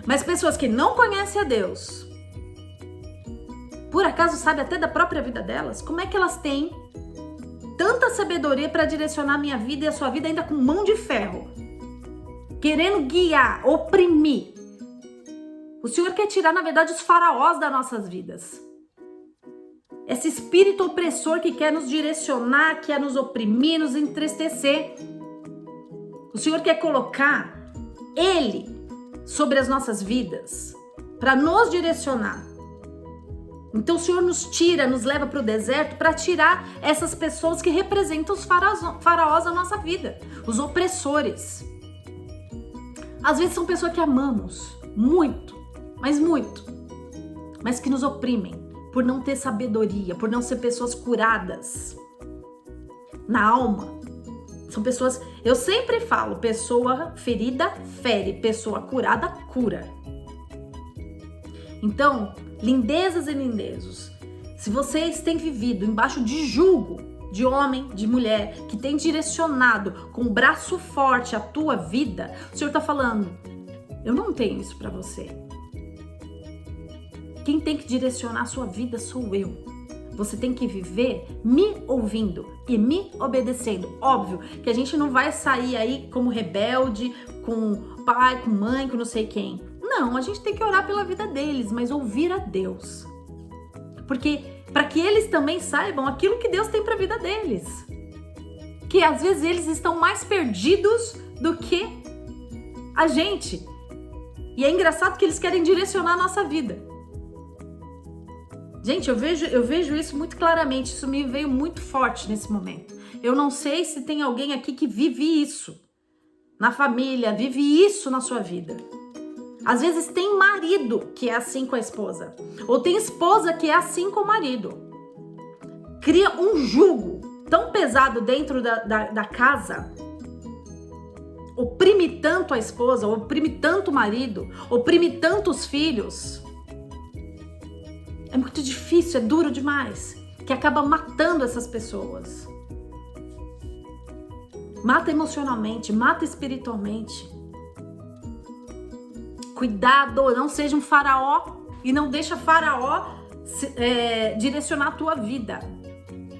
Mas pessoas que não conhecem a Deus, por acaso sabe até da própria vida delas, como é que elas têm tanta sabedoria para direcionar a minha vida e a sua vida ainda com mão de ferro, querendo guiar, oprimir? O Senhor quer tirar, na verdade, os faraós das nossas vidas. Esse espírito opressor que quer nos direcionar, quer nos oprimir, nos entristecer. O Senhor quer colocar Ele sobre as nossas vidas para nos direcionar. Então o Senhor nos tira, nos leva para o deserto para tirar essas pessoas que representam os faraós da nossa vida, os opressores. Às vezes são pessoas que amamos muito, mas que nos oprimem por não ter sabedoria, por não ser pessoas curadas na alma. São pessoas, eu sempre falo, pessoa ferida fere, pessoa curada cura. Então, lindezas e lindezos, se vocês têm vivido embaixo de jugo de homem, de mulher, que tem direcionado com o braço forte a tua vida, o Senhor está falando, eu não tenho isso para você. Quem tem que direcionar a sua vida sou eu. Você tem que viver me ouvindo e me obedecendo. Óbvio que a gente não vai sair aí como rebelde, com pai, com mãe, com não sei quem. Não, a gente tem que orar pela vida deles, mas ouvir a Deus. Porque para que eles também saibam aquilo que Deus tem para a vida deles. Que às vezes eles estão mais perdidos do que a gente. E é engraçado que eles querem direcionar a nossa vida. Gente, eu vejo isso muito claramente, isso me veio muito forte nesse momento. Eu não sei se tem alguém aqui que vive isso na família, vive isso na sua vida. Às vezes tem marido que é assim com a esposa, ou tem esposa que é assim com o marido. Cria um jugo tão pesado dentro da casa, oprime tanto a esposa, oprime tanto o marido, oprime tanto os filhos. É muito difícil, é duro demais, que acaba matando essas pessoas. Mata emocionalmente, mata espiritualmente. Cuidado, não seja um faraó e não deixa faraó direcionar a tua vida.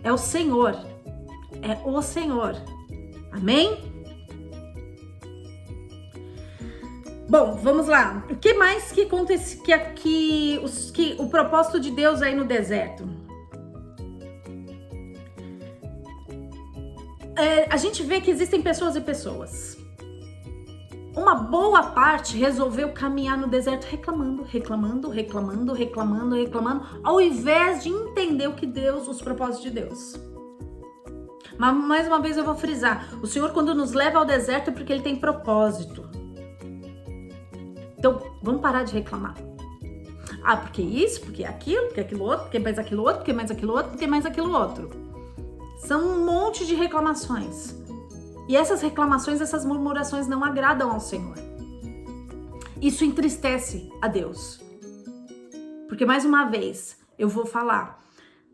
É o Senhor, amém? Bom, vamos lá. O que mais que acontece que o propósito de Deus aí no deserto? A gente vê que existem pessoas e pessoas. Uma boa parte resolveu caminhar no deserto reclamando, ao invés de entender os propósitos de Deus. Mas mais uma vez eu vou frisar, o Senhor quando nos leva ao deserto é porque Ele tem propósito. Então, vamos parar de reclamar. Ah, porque isso, porque aquilo, porque aquilo outro, porque mais aquilo outro, porque mais aquilo outro, porque mais aquilo outro. São um monte de reclamações. E essas reclamações, essas murmurações não agradam ao Senhor. Isso entristece a Deus. Porque, mais uma vez, eu vou falar.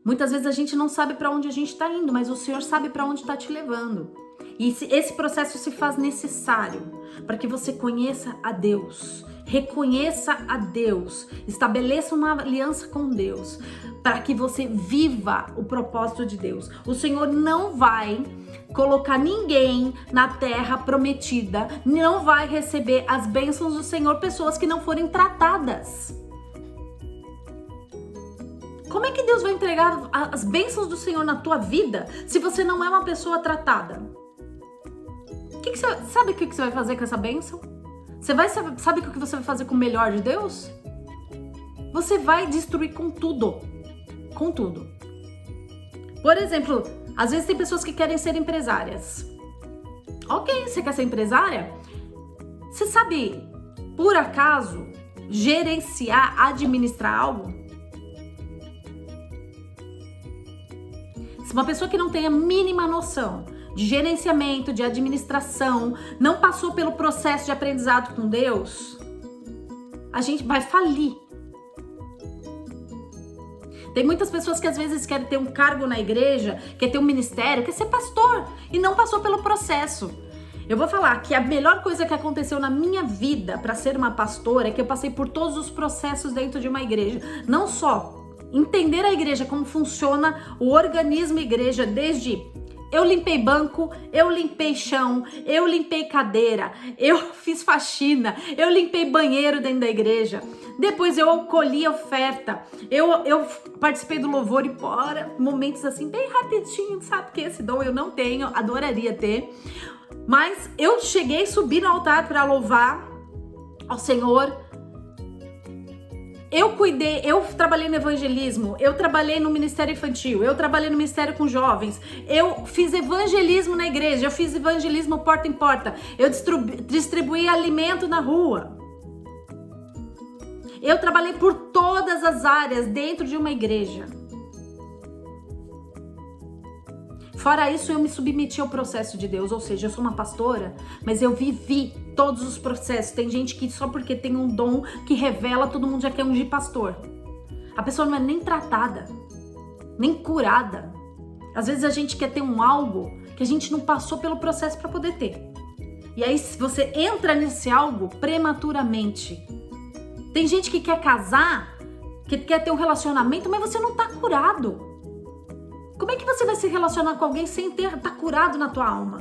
Muitas vezes a gente não sabe para onde a gente está indo, mas o Senhor sabe para onde está te levando. E esse processo se faz necessário para que você conheça a Deus, reconheça a Deus, estabeleça uma aliança com Deus, para que você viva o propósito de Deus. O Senhor não vai colocar ninguém na terra prometida, não vai receber as bênçãos do Senhor pessoas que não forem tratadas. Como é que Deus vai entregar as bênçãos do Senhor na tua vida se você não é uma pessoa tratada? Sabe o que você vai fazer com essa bênção? Sabe o que você vai fazer com o melhor de Deus? Você vai destruir com tudo. Com tudo. Por exemplo, às vezes tem pessoas que querem ser empresárias. Ok, você quer ser empresária? Você sabe, por acaso, gerenciar, administrar algo? Se uma pessoa que não tem a mínima noção de gerenciamento, de administração, não passou pelo processo de aprendizado com Deus, a gente vai falir. Tem muitas pessoas que às vezes querem ter um cargo na igreja, quer ter um ministério, quer ser pastor e não passou pelo processo. Eu vou falar que a melhor coisa que aconteceu na minha vida para ser uma pastora é que eu passei por todos os processos dentro de uma igreja. Não só entender a igreja, como funciona o organismo igreja, desde eu limpei banco, eu limpei chão, eu limpei cadeira, eu fiz faxina, eu limpei banheiro dentro da igreja. Depois eu colhi oferta, eu participei do louvor e fora, momentos assim bem rapidinho, sabe? Porque esse dom eu não tenho, adoraria ter. Mas eu cheguei a subir no altar para louvar ao Senhor. Eu trabalhei no evangelismo, eu trabalhei no ministério infantil, eu trabalhei no ministério com jovens, eu fiz evangelismo na igreja, eu fiz evangelismo porta em porta, eu distribuí alimento na rua. Eu trabalhei por todas as áreas dentro de uma igreja. Fora isso, eu me submeti ao processo de Deus, ou seja, eu sou uma pastora, mas eu vivi todos os processos. Tem gente que só porque tem um dom que revela, todo mundo já quer ungir pastor. A pessoa não é nem tratada, nem curada. Às vezes a gente quer ter um algo que a gente não passou pelo processo para poder ter. E aí você entra nesse algo prematuramente. Tem gente que quer casar, que quer ter um relacionamento, mas você não tá curado. Como é que você vai se relacionar com alguém sem tá curado na tua alma?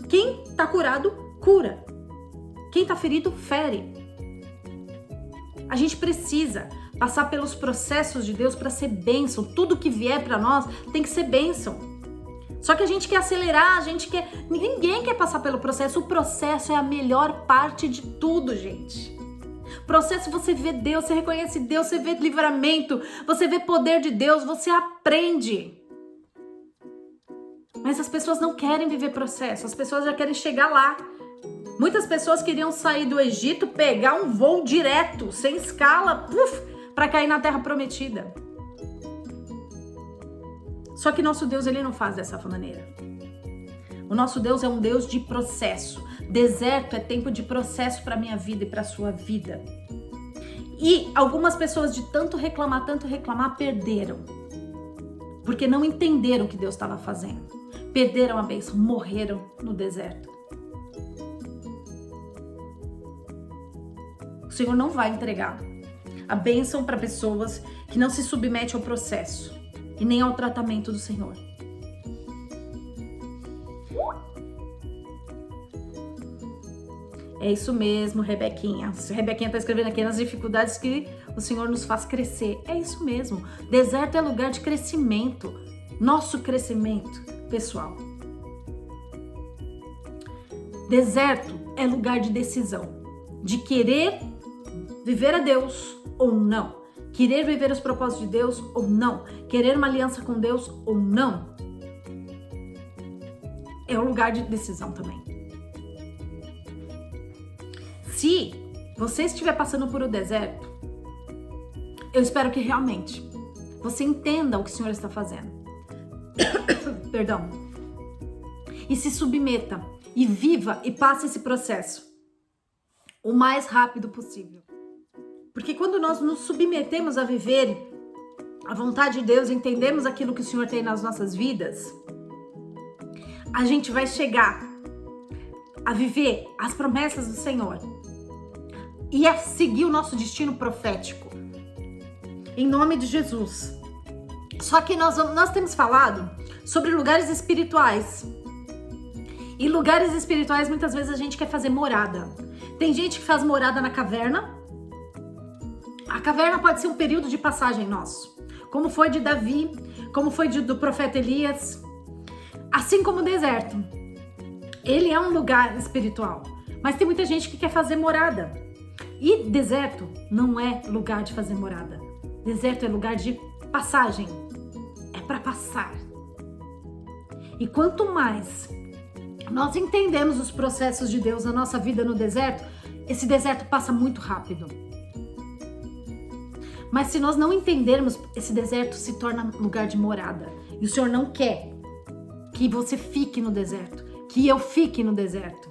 Quem tá curado, cura. Quem tá ferido, fere. A gente precisa passar pelos processos de Deus para ser bênção. Tudo que vier para nós tem que ser bênção. Só que a gente quer acelerar, ninguém quer passar pelo processo. O processo é a melhor parte de tudo, gente. Processo, você vê Deus, você reconhece Deus, você vê livramento, você vê poder de Deus, você aprende. Mas as pessoas não querem viver processo, as pessoas já querem chegar lá. Muitas pessoas queriam sair do Egito, pegar um voo direto, sem escala, para cair na Terra Prometida. Só que nosso Deus, ele não faz dessa maneira. O nosso Deus é um Deus de processo. Deserto é tempo de processo para minha vida e para sua vida. E algumas pessoas de tanto reclamar, perderam. Porque não entenderam o que Deus estava fazendo. Perderam a bênção, morreram no deserto. O Senhor não vai entregar a bênção para pessoas que não se submetem ao processo e nem ao tratamento do Senhor. É isso mesmo, Rebequinha. Rebequinha tá escrevendo aqui nas dificuldades que o Senhor nos faz crescer. É isso mesmo. Deserto é lugar de crescimento. Nosso crescimento pessoal. Deserto é lugar de decisão. De querer viver a Deus ou não. Querer viver os propósitos de Deus ou não. Querer uma aliança com Deus ou não. É um lugar de decisão também. Se você estiver passando por um deserto, eu espero que realmente você entenda o que o Senhor está fazendo. Perdão. E se submeta e viva e passe esse processo o mais rápido possível. Porque quando nós nos submetemos a viver a vontade de Deus, entendemos aquilo que o Senhor tem nas nossas vidas, a gente vai chegar a viver as promessas do Senhor e a seguir o nosso destino profético. Em nome de Jesus. Só que nós temos falado sobre lugares espirituais. E lugares espirituais, muitas vezes a gente quer fazer morada. Tem gente que faz morada na caverna. A caverna pode ser um período de passagem nosso. Como foi de Davi, como foi do profeta Elias. Assim como o deserto. Ele é um lugar espiritual. Mas tem muita gente que quer fazer morada. E deserto não é lugar de fazer morada. Deserto é lugar de passagem. É para passar. E quanto mais nós entendemos os processos de Deus na nossa vida no deserto, esse deserto passa muito rápido. Mas se nós não entendermos, esse deserto se torna lugar de morada. E o Senhor não quer que você fique no deserto, que eu fique no deserto.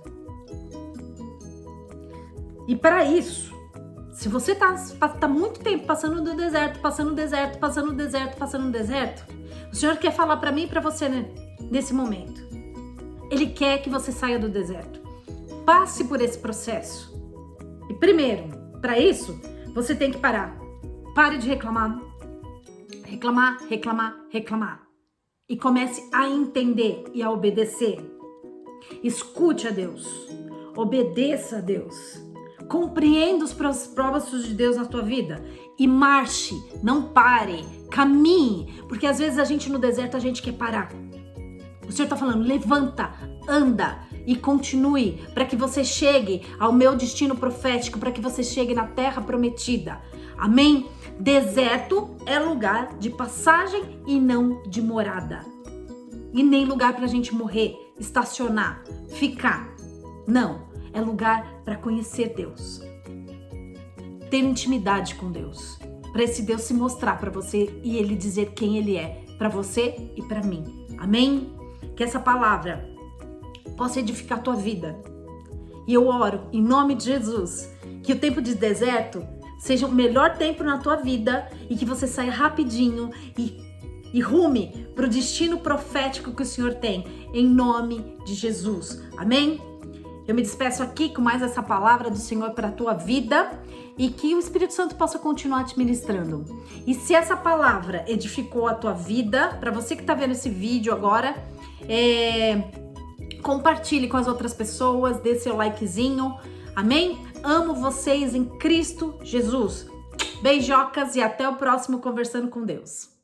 E para isso, se você tá muito tempo passando no deserto, o Senhor quer falar para mim e para você, né, nesse momento. Ele quer que você saia do deserto. Passe por esse processo. E primeiro, para isso, você tem que parar. Pare de reclamar. Reclamar. E comece a entender e a obedecer. Escute a Deus. Obedeça a Deus. Compreenda os propósitos de Deus na tua vida. E marche, não pare, caminhe. Porque às vezes a gente no deserto, a gente quer parar. O Senhor está falando, levanta, anda e continue para que você chegue ao meu destino profético, para que você chegue na terra prometida. Amém? Deserto é lugar de passagem e não de morada. E nem lugar para a gente morrer, estacionar, ficar. Não, é lugar para conhecer Deus. Ter intimidade com Deus. Para esse Deus se mostrar para você e Ele dizer quem Ele é para você e para mim. Amém? Que essa palavra possa edificar a tua vida. E eu oro em nome de Jesus que o tempo de deserto seja o melhor tempo na tua vida e que você saia rapidinho e e rume para o destino profético que o Senhor tem, em nome de Jesus. Amém? Eu me despeço aqui com mais essa palavra do Senhor para a tua vida e que o Espírito Santo possa continuar te ministrando. E se essa palavra edificou a tua vida, para você que está vendo esse vídeo agora, compartilhe com as outras pessoas, dê seu likezinho. Amém? Amo vocês em Cristo Jesus. Beijocas e até o próximo Conversando com Deus.